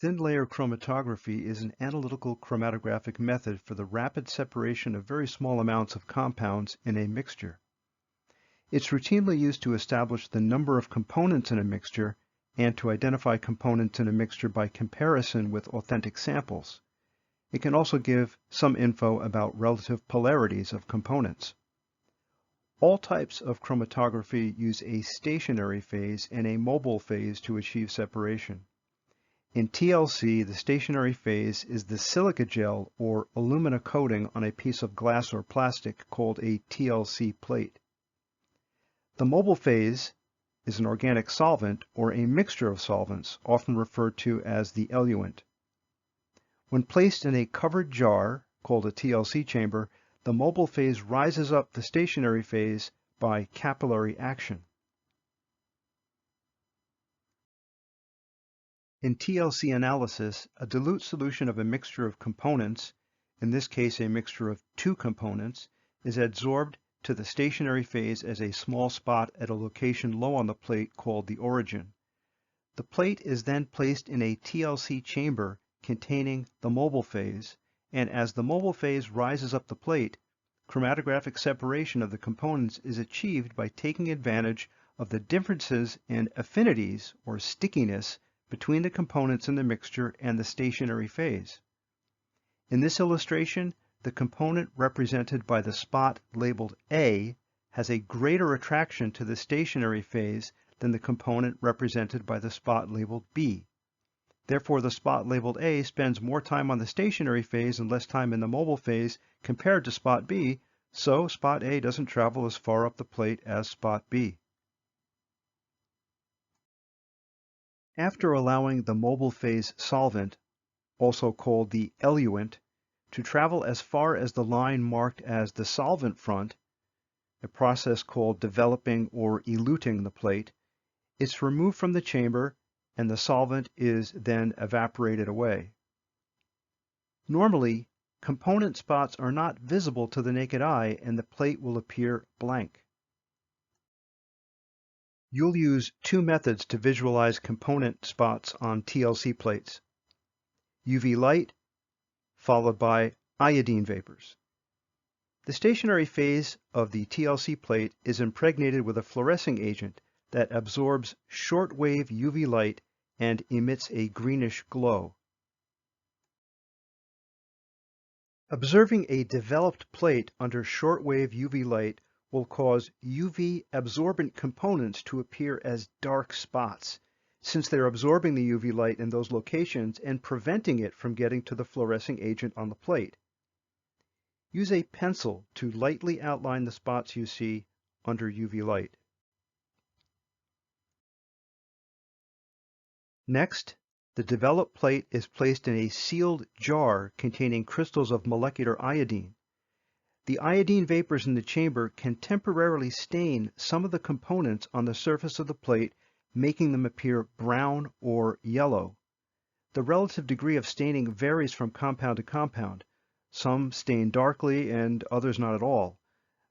Thin layer chromatography is an analytical chromatographic method for the rapid separation of very small amounts of compounds in a mixture. It's routinely used to establish the number of components in a mixture and to identify components in a mixture by comparison with authentic samples. It can also give some info about relative polarities of components. All types of chromatography use a stationary phase and a mobile phase to achieve separation. In TLC, the stationary phase is the silica gel or alumina coating on a piece of glass or plastic called a TLC plate. The mobile phase is an organic solvent or a mixture of solvents, often referred to as the eluent. When placed in a covered jar, called a TLC chamber, the mobile phase rises up the stationary phase by capillary action. In TLC analysis, a dilute solution of a mixture of components, in this case a mixture of two components, is adsorbed to the stationary phase as a small spot at a location low on the plate called the origin. The plate is then placed in a TLC chamber containing the mobile phase, and as the mobile phase rises up the plate, chromatographic separation of the components is achieved by taking advantage of the differences in affinities or stickiness between the components in the mixture and the stationary phase. In this illustration, the component represented by the spot labeled A has a greater attraction to the stationary phase than the component represented by the spot labeled B. Therefore, the spot labeled A spends more time on the stationary phase and less time in the mobile phase compared to spot B, so spot A doesn't travel as far up the plate as spot B. After allowing the mobile phase solvent, also called the eluent, to travel as far as the line marked as the solvent front, a process called developing or eluting the plate, it's removed from the chamber and the solvent is then evaporated away. Normally, component spots are not visible to the naked eye and the plate will appear blank. You'll use two methods to visualize component spots on TLC plates: UV light followed by iodine vapors. The stationary phase of the TLC plate is impregnated with a fluorescing agent that absorbs short-wave UV light and emits a greenish glow. Observing a developed plate under short-wave UV light will cause UV absorbent components to appear as dark spots, since they're absorbing the UV light in those locations and preventing it from getting to the fluorescing agent on the plate. Use a pencil to lightly outline the spots you see under UV light. Next, the developed plate is placed in a sealed jar containing crystals of molecular iodine. The iodine vapors in the chamber can temporarily stain some of the components on the surface of the plate, making them appear brown or yellow. The relative degree of staining varies from compound to compound. Some stain darkly and others not at all.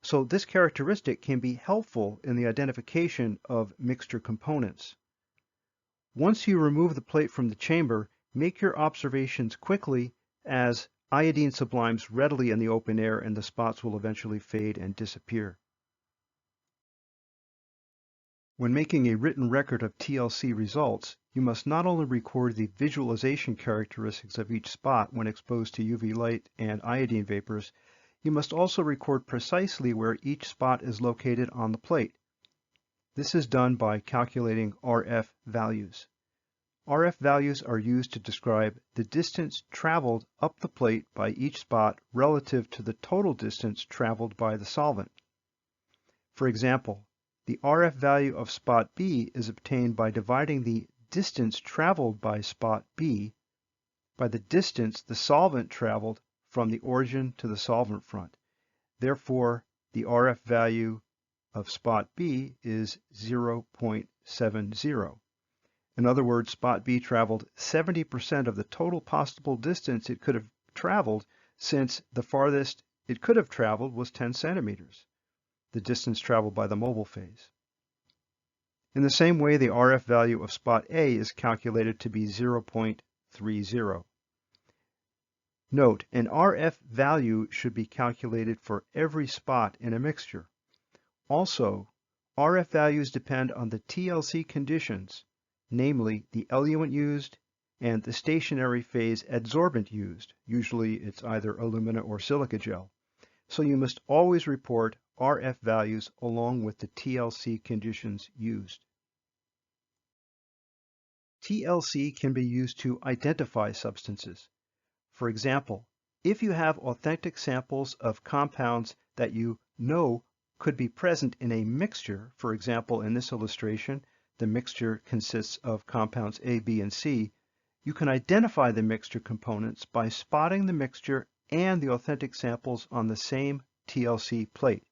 So this characteristic can be helpful in the identification of mixture components. Once you remove the plate from the chamber, make your observations quickly, as iodine sublimes readily in the open air and the spots will eventually fade and disappear. When making a written record of TLC results, you must not only record the visualization characteristics of each spot when exposed to UV light and iodine vapors, you must also record precisely where each spot is located on the plate. This is done by calculating RF values. RF values are used to describe the distance traveled up the plate by each spot relative to the total distance traveled by the solvent. For example, the RF value of spot B is obtained by dividing the distance traveled by spot B by the distance the solvent traveled from the origin to the solvent front. Therefore, the RF value of spot B is 0.70. In other words, spot B traveled 70% of the total possible distance it could have traveled, since the farthest it could have traveled was 10 centimeters, the distance traveled by the mobile phase. In the same way, the RF value of spot A is calculated to be 0.30. 0.30. Note, an RF value should be calculated for every spot in a mixture. Also, RF values depend on the TLC conditions, namely the eluent used and the stationary phase adsorbent used. Usually it's either alumina or silica gel. So you must always report RF values along with the TLC conditions used. TLC can be used to identify substances. For example, if you have authentic samples of compounds that you know could be present in a mixture, for example, in this illustration, the mixture consists of compounds A, B, and C, you can identify the mixture components by spotting the mixture and the authentic samples on the same TLC plate.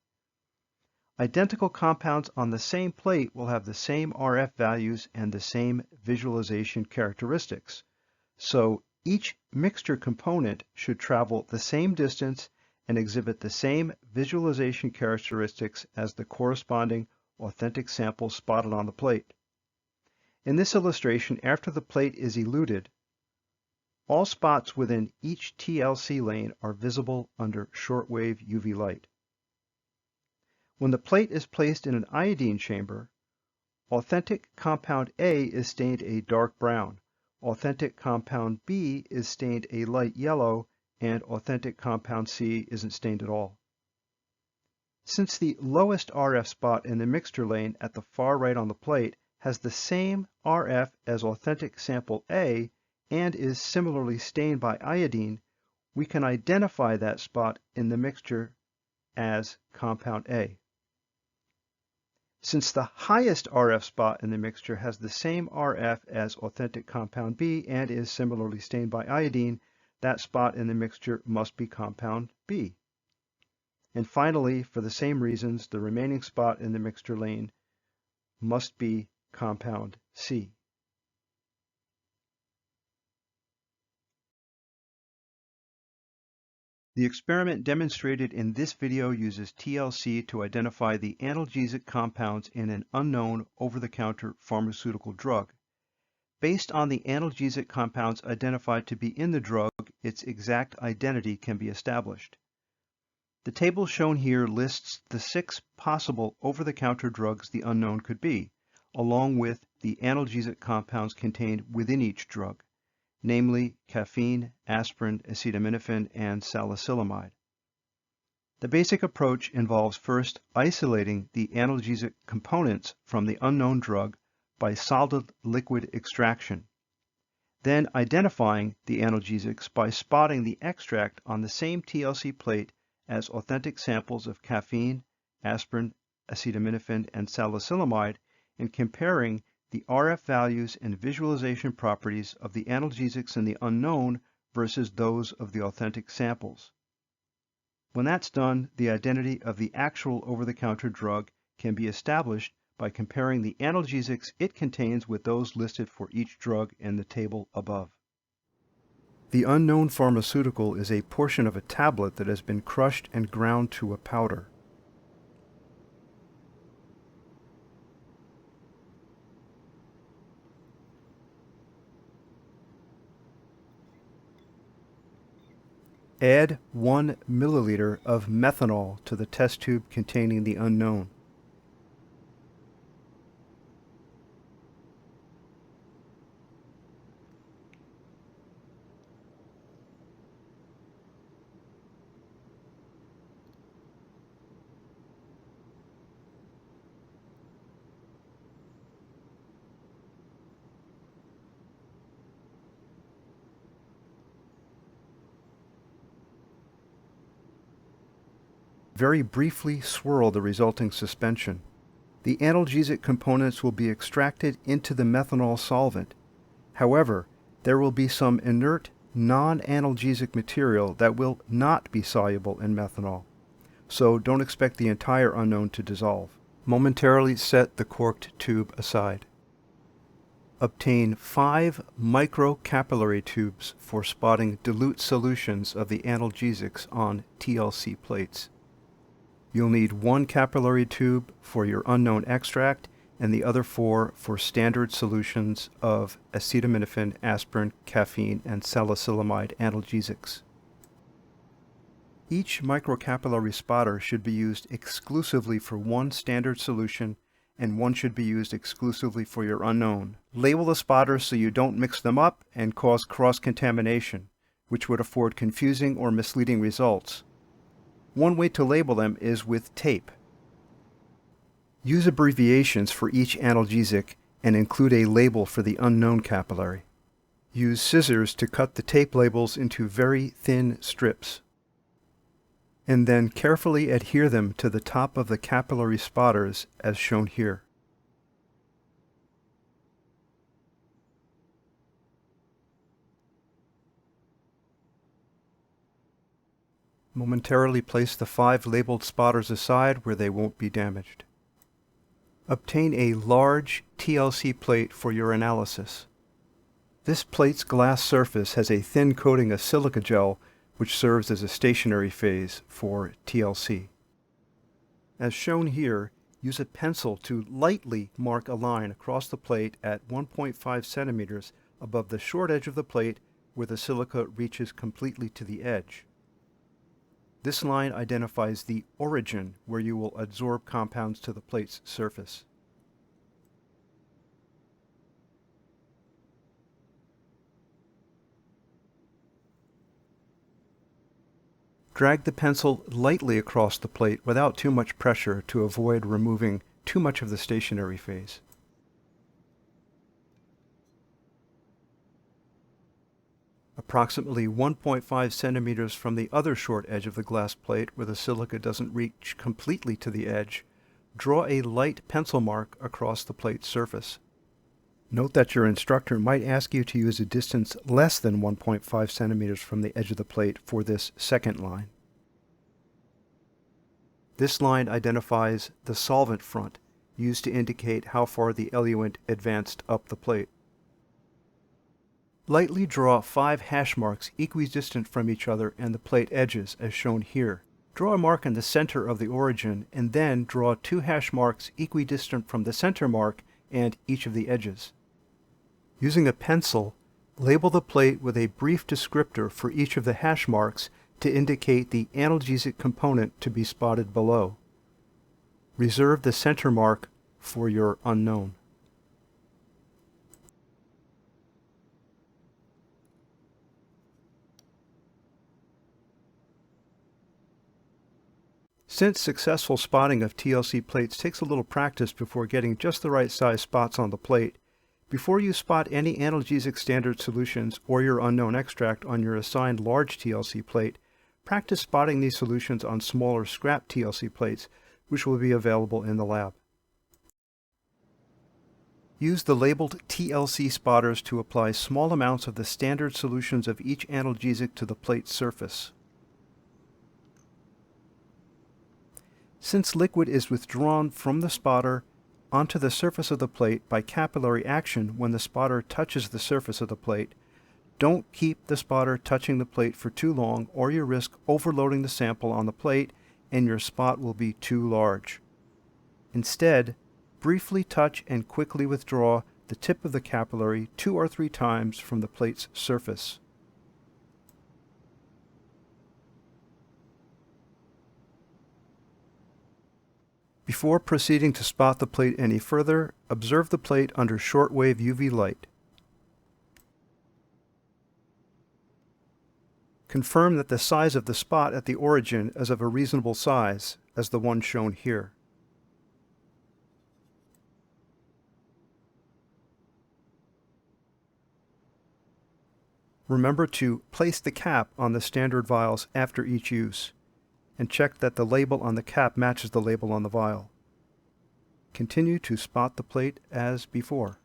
Identical compounds on the same plate will have the same RF values and the same visualization characteristics. So each mixture component should travel the same distance and exhibit the same visualization characteristics as the corresponding authentic sample spotted on the plate. In this illustration, after the plate is eluted, all spots within each TLC lane are visible under shortwave UV light. When the plate is placed in an iodine chamber, authentic compound A is stained a dark brown, authentic compound B is stained a light yellow, and authentic compound C isn't stained at all. Since the lowest RF spot in the mixture lane at the far right on the plate has the same RF as authentic sample A and is similarly stained by iodine, we can identify that spot in the mixture as compound A. Since the highest RF spot in the mixture has the same RF as authentic compound B and is similarly stained by iodine, that spot in the mixture must be compound B. And finally, for the same reasons, the remaining spot in the mixture lane must be compound C. The experiment demonstrated in this video uses TLC to identify the analgesic compounds in an unknown over-the-counter pharmaceutical drug. Based on the analgesic compounds identified to be in the drug, its exact identity can be established. The table shown here lists the 6 possible over-the-counter drugs the unknown could be, along with the analgesic compounds contained within each drug, namely caffeine, aspirin, acetaminophen, and salicylamide. The basic approach involves first isolating the analgesic components from the unknown drug by solid liquid extraction, then identifying the analgesics by spotting the extract on the same TLC plate as authentic samples of caffeine, aspirin, acetaminophen, and salicylamide, and comparing the RF values and visualization properties of the analgesics in the unknown versus those of the authentic samples. When that's done, the identity of the actual over-the-counter drug can be established by comparing the analgesics it contains with those listed for each drug in the table above. The unknown pharmaceutical is a portion of a tablet that has been crushed and ground to a powder. Add 1 milliliter of methanol to the test tube containing the unknown. Very briefly swirl the resulting suspension. The analgesic components will be extracted into the methanol solvent. However, there will be some inert, non-analgesic material that will not be soluble in methanol, so don't expect the entire unknown to dissolve. Momentarily set the corked tube aside. Obtain 5 microcapillary tubes for spotting dilute solutions of the analgesics on TLC plates. You'll need 1 capillary tube for your unknown extract and the other 4 for standard solutions of acetaminophen, aspirin, caffeine, and salicylamide analgesics. Each microcapillary spotter should be used exclusively for one standard solution, and one should be used exclusively for your unknown. Label the spotters so you don't mix them up and cause cross-contamination, which would afford confusing or misleading results. One way to label them is with tape. Use abbreviations for each analgesic and include a label for the unknown capillary. Use scissors to cut the tape labels into very thin strips, and then carefully adhere them to the top of the capillary spotters as shown here. Momentarily place the 5 labeled spotters aside where they won't be damaged. Obtain a large TLC plate for your analysis. This plate's glass surface has a thin coating of silica gel which serves as a stationary phase for TLC. As shown here, use a pencil to lightly mark a line across the plate at 1.5 centimeters above the short edge of the plate where the silica reaches completely to the edge. This line identifies the origin where you will adsorb compounds to the plate's surface. Drag the pencil lightly across the plate without too much pressure to avoid removing too much of the stationary phase. Approximately 1.5 centimeters from the other short edge of the glass plate where the silica doesn't reach completely to the edge, draw a light pencil mark across the plate's surface. Note that your instructor might ask you to use a distance less than 1.5 centimeters from the edge of the plate for this second line. This line identifies the solvent front, used to indicate how far the eluent advanced up the plate. Lightly draw 5 hash marks equidistant from each other and the plate edges, as shown here. Draw a mark in the center of the origin, and then draw 2 hash marks equidistant from the center mark and each of the edges. Using a pencil, label the plate with a brief descriptor for each of the hash marks to indicate the analgesic component to be spotted below. Reserve the center mark for your unknown. Since successful spotting of TLC plates takes a little practice before getting just the right size spots on the plate, before you spot any analgesic standard solutions or your unknown extract on your assigned large TLC plate, practice spotting these solutions on smaller scrap TLC plates, which will be available in the lab. Use the labeled TLC spotters to apply small amounts of the standard solutions of each analgesic to the plate's surface. Since liquid is withdrawn from the spotter onto the surface of the plate by capillary action when the spotter touches the surface of the plate, don't keep the spotter touching the plate for too long or you risk overloading the sample on the plate and your spot will be too large. Instead, briefly touch and quickly withdraw the tip of the capillary 2 or 3 times from the plate's surface. Before proceeding to spot the plate any further, observe the plate under shortwave UV light. Confirm that the size of the spot at the origin is of a reasonable size, as the one shown here. Remember to place the cap on the standard vials after each use, and check that the label on the cap matches the label on the vial. Continue to spot the plate as before.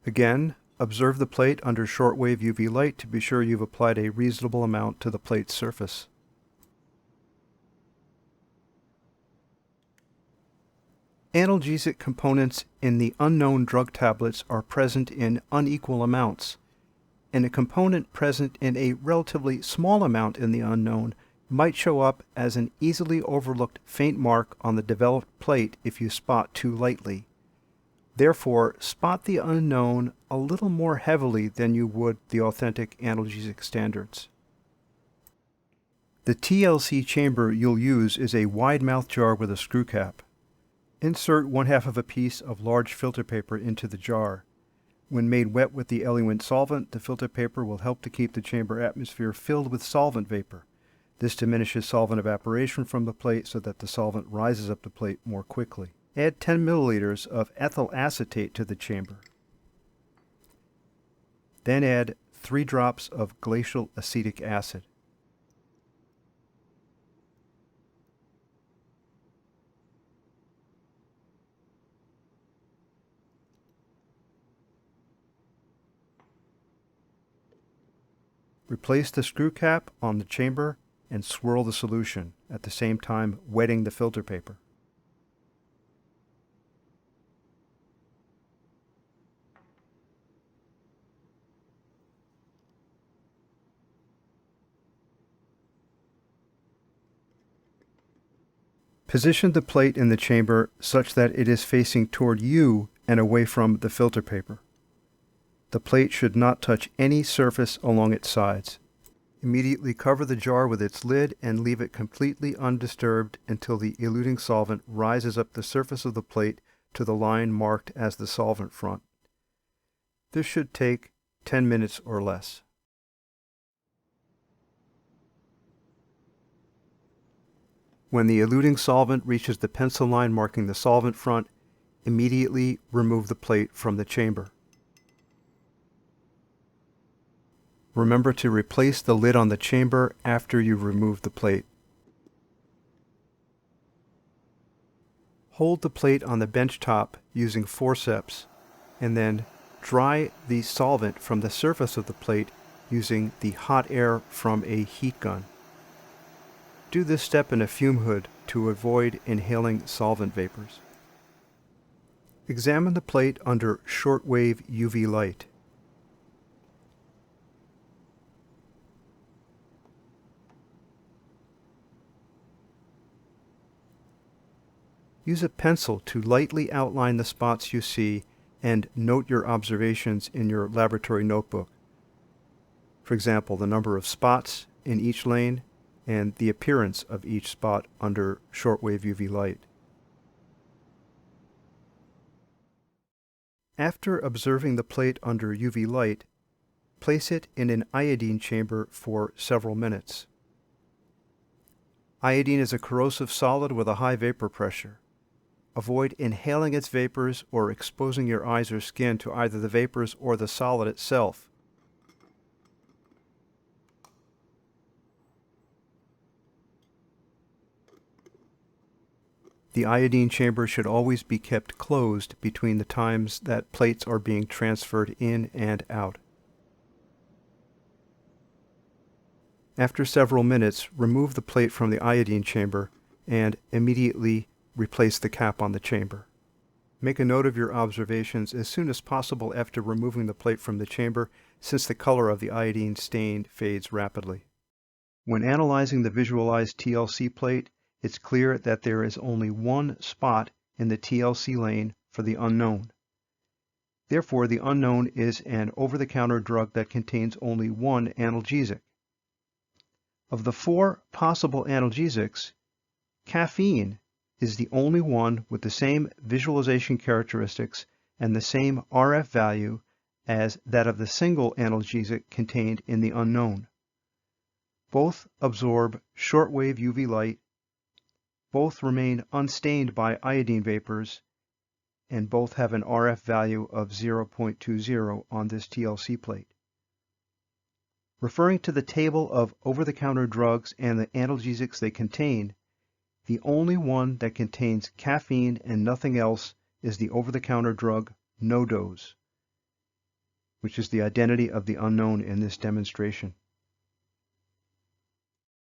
Again, observe the plate under shortwave UV light to be sure you've applied a reasonable amount to the plate's surface. Analgesic components in the unknown drug tablets are present in unequal amounts, and a component present in a relatively small amount in the unknown might show up as an easily overlooked faint mark on the developed plate if you spot too lightly. Therefore, spot the unknown a little more heavily than you would the authentic analgesic standards. The TLC chamber you'll use is a wide mouth jar with a screw cap. Insert 1/2 of a piece of large filter paper into the jar. When made wet with the eluent solvent, the filter paper will help to keep the chamber atmosphere filled with solvent vapor. This diminishes solvent evaporation from the plate so that the solvent rises up the plate more quickly. Add 10 milliliters of ethyl acetate to the chamber. Then add 3 drops of glacial acetic acid. Replace the screw cap on the chamber and swirl the solution, at the same time wetting the filter paper. Position the plate in the chamber such that it is facing toward you and away from the filter paper. The plate should not touch any surface along its sides. Immediately cover the jar with its lid and leave it completely undisturbed until the eluting solvent rises up the surface of the plate to the line marked as the solvent front. This should take 10 minutes or less. When the eluting solvent reaches the pencil line marking the solvent front, immediately remove the plate from the chamber. Remember to replace the lid on the chamber after you remove the plate. Hold the plate on the bench top using forceps and then dry the solvent from the surface of the plate using the hot air from a heat gun. Do this step in a fume hood to avoid inhaling solvent vapors. Examine the plate under shortwave UV light. Use a pencil to lightly outline the spots you see and note your observations in your laboratory notebook. For example, the number of spots in each lane and the appearance of each spot under shortwave UV light. After observing the plate under UV light, place it in an iodine chamber for several minutes. Iodine is a corrosive solid with a high vapor pressure. Avoid inhaling its vapors or exposing your eyes or skin to either the vapors or the solid itself. The iodine chamber should always be kept closed between the times that plates are being transferred in and out. After several minutes, remove the plate from the iodine chamber and immediately replace the cap on the chamber. Make a note of your observations as soon as possible after removing the plate from the chamber, since the color of the iodine stain fades rapidly. When analyzing the visualized TLC plate, it's clear that there is only one spot in the TLC lane for the unknown. Therefore, the unknown is an over-the-counter drug that contains only one analgesic. Of the 4 possible analgesics, caffeine is the only one with the same visualization characteristics and the same RF value as that of the single analgesic contained in the unknown. Both absorb shortwave UV light, both remain unstained by iodine vapors, and both have an RF value of 0.20 on this TLC plate. Referring to the table of over-the-counter drugs and the analgesics they contain, the only one that contains caffeine and nothing else is the over-the-counter drug No-Dose. which is the identity of the unknown in this demonstration.